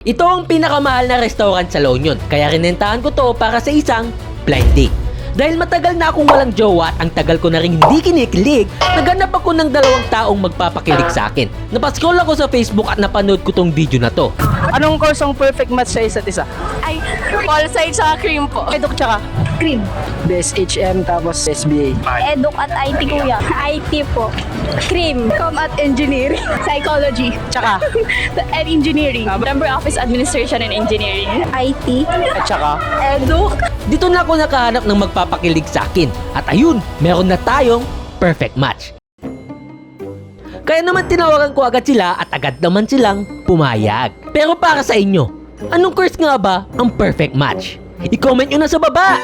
Ito ang pinakamahal na restaurant sa La Union, kaya rinentahan ko to para sa isang blind date. Dahil matagal na akong walang jowa at ang tagal ko na rin hindi kinikilig, naghanap ako ng dalawang taong magpapakilig sa akin. Napascroll ako sa Facebook at napanood ko tong video na to. Anong course ang perfect match sa isa't isa? Ay, all side sa cream po. Eduk tsaka Cream. BSHM tapos SBA. Eduk at IT kuya. IT po. Cream. Com at engineering. Psychology. Tsaka And engineering. Member Office Administration and Engineering. IT. at tsaka Eduk. Dito na ako nakahanap ng magpapakilig sa akin. At ayun, meron na tayong perfect match. Kaya naman tinawagan ko agad sila at agad naman silang pumayag. Pero para sa inyo, anong course nga ba ang perfect match? I-comment nyo na sa baba!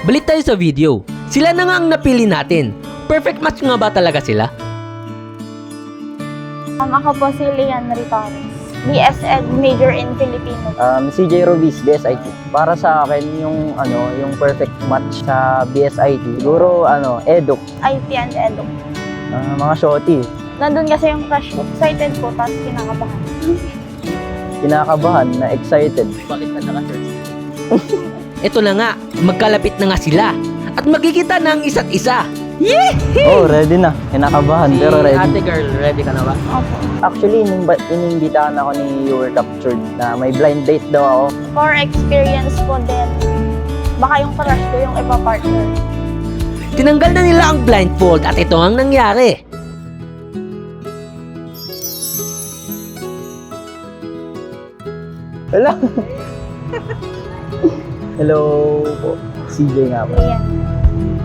Balik tayo sa video. Sila na nga ang napili natin. Perfect match nga ba talaga sila? Ako po si Lian Ritares. BSEd major in Filipino. CJ Robis, BSIT. Para sa akin, yung perfect match sa BSIT, siguro Eduk, IT and Eduk. mga shorty. Nandun kasi yung crush ko. Excited po, tapos kinakabahan. Kinakabahan na excited. bakit ka naka-search? Ito na nga, magkalapit na nga sila. At magkikita na ang isa't isa. Oh, ready na. Kinakabahan, pero ready. girl, ready ka na ba? Opo. Actually, inimbitahan ako ni You Were Captured na may blind date daw ako. For experience po din, baka yung crush ko yung ipa-partner. Tinanggal na nila ang blindfold at ito ang nangyari. Wala. Hello po. CJ nga po. Lian.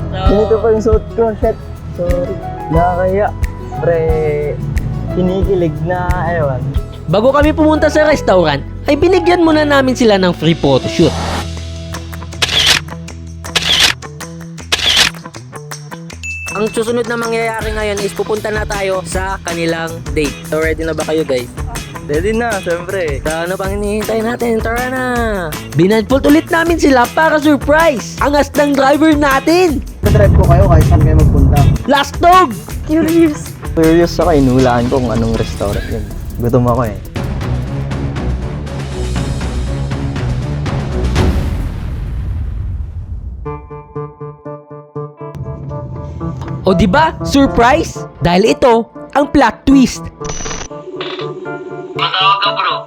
Ganito pa yung suot ko. Shit. Sorry. Nakakaya. Pre, kinikilig na, ewan. Bago kami pumunta sa restaurant, ay binigyan muna namin sila ng free photoshoot. Ang susunod na mangyayari ngayon is pupunta na tayo sa kanilang date. So ready na ba kayo guys? Ready na, syempre. So ano pang hinihintay natin? Tara na! Binandfold ulit namin sila para surprise! Ang asdang driver natin! Drive ko kayo kahit saan kayo magpunta. Last dog! Curious. Curious ako, inulaan ko kung anong restaurant yun. Gutom ako eh. O di ba? Surprise! Dahil ito ang plot twist.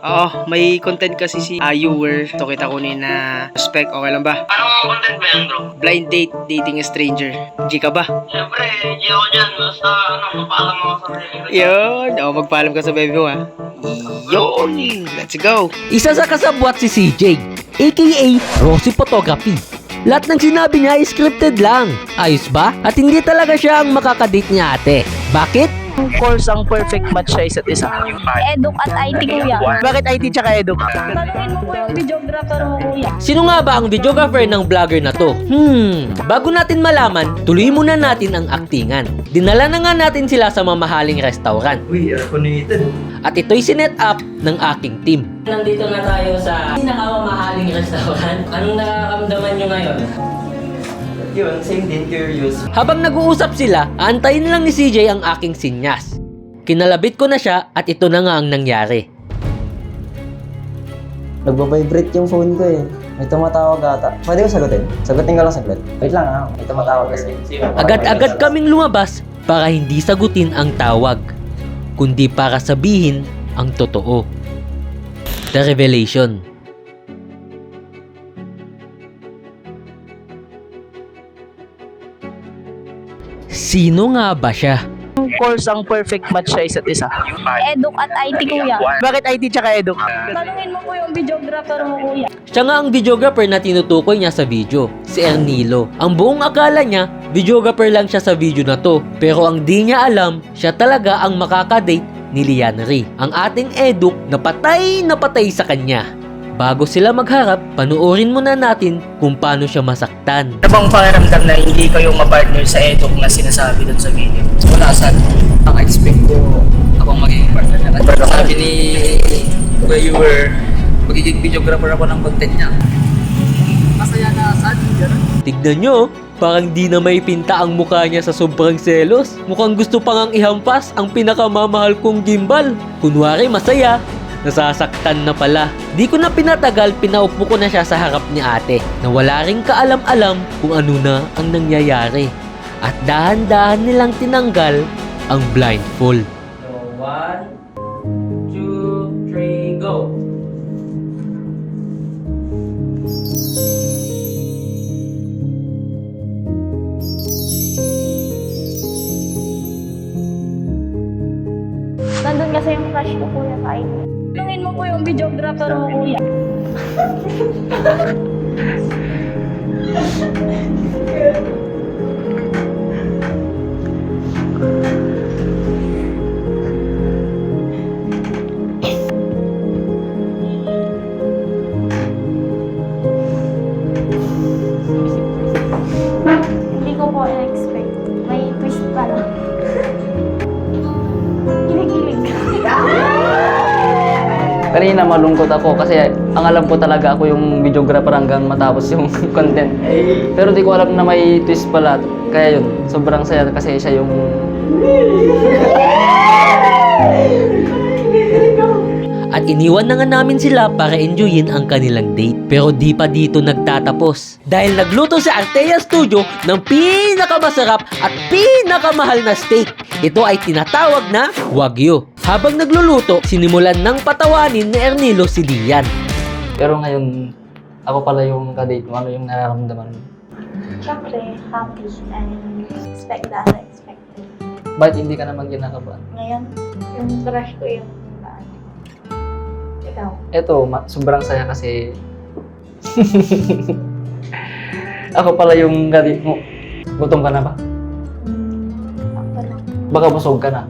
Oo, may content kasi si Ayuwer. Ito kita kunin na spec, okay lang ba? Anong content ba yan, bro? Blind date, dating a stranger. G ka ba? Siyempre, hindi ako dyan. Basta, mapaalam ako sa sarili. Yun, magpaalam ka sa baby mo ha. Yun, let's go. Isa sa kasabwat si CJ, aka Rosie Photography. Lahat ng sinabi niya ay scripted lang. Ayos ba? At hindi talaga siya ang makakadate niya ate. Bakit? Anong course ang perfect match sa isa't isa? Eduk at IT kuya. Bakit IT tsaka Eduk? Tanungin mo po yung videographer mo kuya. Sino nga ba ang videographer ng vlogger na to? Bago natin malaman, tuloy muna natin ang aktingan. Dinala na nga natin sila sa mamahaling restaurant. Uy, airconited. At ito'y sinet up ng aking team. Nandito na tayo sa pinakamamahaling restaurant. Anong nararamdaman nyo ngayon? Yun, same din, curious. Habang nag-uusap sila, aantayin lang ni CJ ang aking sinyas. Kinalabit ko na siya at ito na nga ang nangyari. Nagbabibrate yung phone ko eh. May tumatawag ata. Pwede ko sagutin? Sagutin ko lang saglit. Wait lang ah, may tumatawag kasi. Agad-agad kaming lumabas para hindi sagutin ang tawag, kundi para sabihin ang totoo. The revelation. Sino nga ba siya? Anong course ang perfect match sa isa't isa? Eduk at IT kuya. Bakit IT tsaka Eduk? Tanungin mo po yung videographer mo kuya. Siya nga ang videographer na tinutukoy niya sa video, si Ernilo. Ang buong akala niya, videographer lang siya sa video na to. Pero ang di niya alam, siya talaga ang makakadate ni Lianri, ang ating Eduk na patay sa kanya. Bago sila magharap, panuorin muna natin kung paano siya masaktan. Ano bang pakiramdam na hindi kayo ma-partner sa Eduk na sinasabi doon sa video? Wala sad. Naka-expect ko akong magiging partner niya. Pero sabi ni Viewer, magiging videographer ako ng content niya. Masaya na sad. Ganun. Tignan nyo, parang di na may pinta ang mukha niya sa sobrang selos. Mukhang gusto pa ngang ihampas ang pinakamamahal kong gimbal. Kunwari masaya, nasasaktan na pala. Di ko na pinatagal, pinaupo ko na siya sa harap ni ate na wala ring kaalam-alam kung ano na ang nangyayari. At dahan-dahan nilang tinanggal ang blindfold. So, 1, 2, 3, go! Nandun kasi yung crush ko kuya sa IT. Tulungin mo po yung videographer mo, kuya. Hindi ko po in-expect. May twist pala. Kilig-kilig. Kanina malungkot ako kasi ang alam ko talaga ako yung videographer hanggang matapos yung content. Pero di ko alam na may twist pala. Kaya yun, sobrang saya kasi siya yung... At iniwan na nga namin sila para enjoyin ang kanilang date. Pero di pa dito nagtatapos. Dahil nagluto si Artea Studio ng pinakamasarap at pinakamahal na steak. Ito ay tinatawag na Wagyu. Habang nagluluto, sinimulan ng patawanin ni Ernilo si Lian. Pero ngayon, ako pala yung kadate mo. Ano yung nararamdaman mo? Siyempre, happy and expect the unexpected. Bakit hindi ka naman ginakabahan? Ngayon, yung crush ko yung ikaw. Eto, sobrang saya kasi... ako pala yung kadate mo. Gutom ka na ba? Ako lang. Baka busog ka na.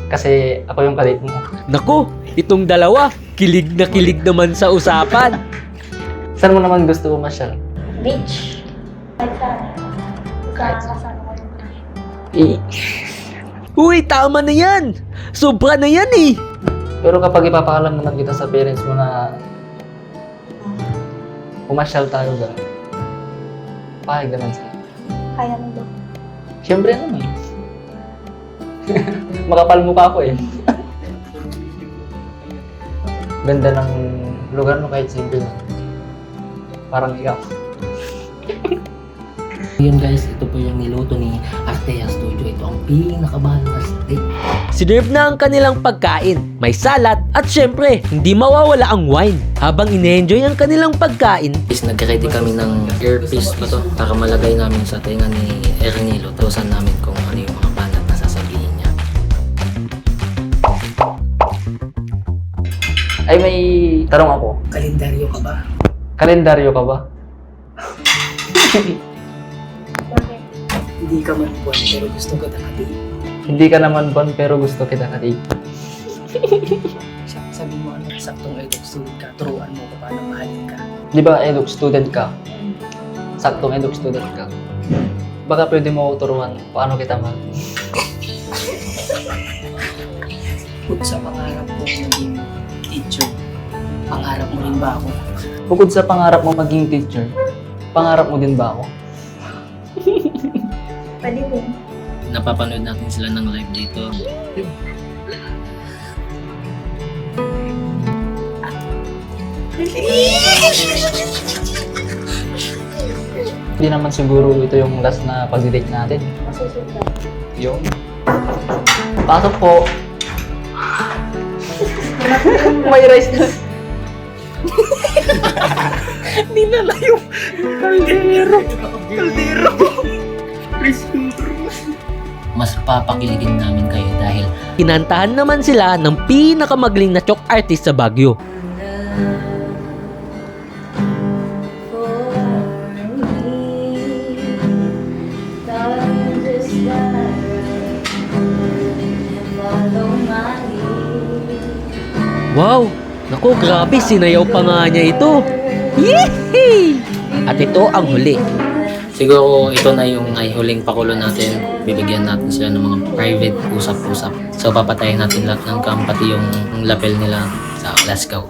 Kasi ako yung kadate mo. Naku, itong dalawa, kilig na kilig naman sa usapan. Saan mo naman gusto masyal? Beach. Kahit saan. Kasama ko yung crush. Uy, tama na yan! Sobra na yan eh! Pero kapag ipapaalam naman kita sa parents mo na pumasyal tayo gano'n, pahig naman sa'yo. Kaya mo doon. Siyempre naman. Makapal mukha ko eh. Ganda ng lugar mo kahit simple lang. Parang ikaw. Yun guys, ito po yung niluto ni Artea Studio. Ito ang pinakamahal na steak. Sinerve na ang kanilang pagkain. May salad at syempre, hindi mawawala ang wine. Habang ine-enjoy ang kanilang pagkain, Nag-ready kami ng earpiece pa to para malagay namin sa tenga ni Ernilo. Tusan namin kung ano yung mga banat na sasabihin niya. Ay, may tanong ako. Kalendaryo ka ba? Kalendaryo ka ba? Bakit? Hindi ka man buwan pero gusto ko takati. Hindi ka naman bon pero gusto kita kadate. Sabi mo ano, saktong eduk student ka, turuan mo kung paano mahalin ka. Di ba eduk student ka? Saktong eduk student ka. Baka pwede mo ako turuan paano kita mahal. Bukod sa pangarap ko maging teacher, pangarap mo rin ba ako? Bukod sa pangarap mo maging teacher, pangarap mo din ba ako? Pwede din. Napapanood natin sila ng live dito. Hindi naman siguro ito yung last na pag-date natin. Masusunod. Yung? Pasok po. May rice na. Dinala yung kaldero. Kaldero. Mas papakiligin namin kayo dahil kinantahan naman sila ng pinakamagaling na chok artist sa Baguio. Wow! Naku, grabe, sinayaw pa nga niya ito. Yehey! At ito ang huli. siguro ito na yung ay huling pakulo natin. Bibigyan natin sila ng mga private usap-usap. So papatayin natin lahat ng cam pati yung lapel nila. So let's go.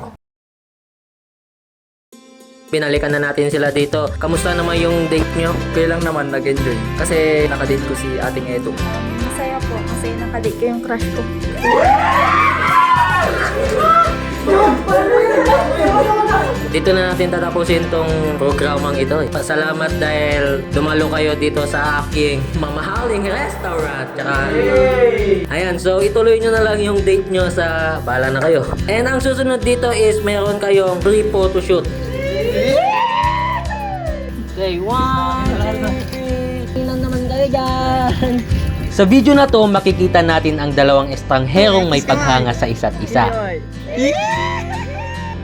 Pinalikan na natin sila dito. Kamusta naman yung date nyo? Okay lang naman, nag-enjoy. Kasi nakadate ko si ating Edo. Masaya po kasi nakadate ko yung crush ko. Dito na natin tatapusin tong programang ito. Salamat dahil dumalo kayo dito sa aking mamahaling restaurant. Tsaka, ayan, so ituloy nyo na lang yung date nyo sa bahala na kayo. And ang susunod dito is meron kayong free photoshoot. Say one, ilan naman kayo dyan? Sa video na to, makikita natin ang dalawang estrangherong may paghanga sa isa't isa.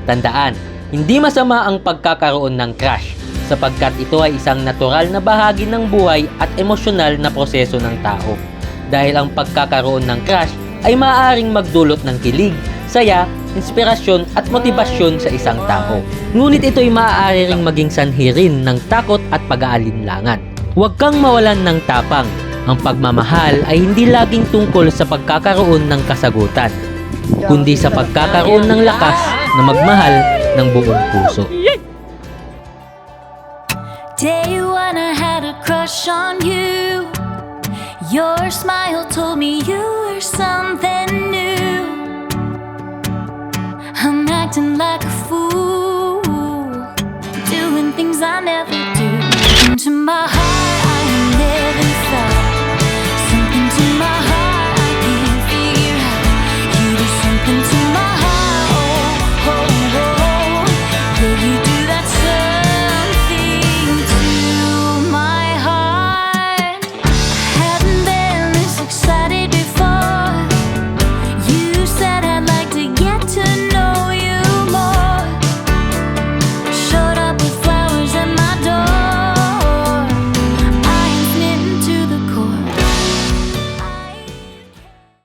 Tandaan, hindi masama ang pagkakaroon ng crush sapagkat ito ay isang natural na bahagi ng buhay at emosyonal na proseso ng tao. Dahil ang pagkakaroon ng crush ay maaaring magdulot ng kilig, saya, inspirasyon at motibasyon sa isang tao. Ngunit ito ay maaari ring maging sanhi rin ng takot at pag-aalinlangan. Huwag kang mawalan ng tapang. Ang pagmamahal ay hindi laging tungkol sa pagkakaroon ng kasagutan, kundi sa pagkakaroon ng lakas na magmahal ng buong puso. Day one I had a crush on you. Your smile told me you were something new. I'm acting like a fool, doing things I never do. Into my heart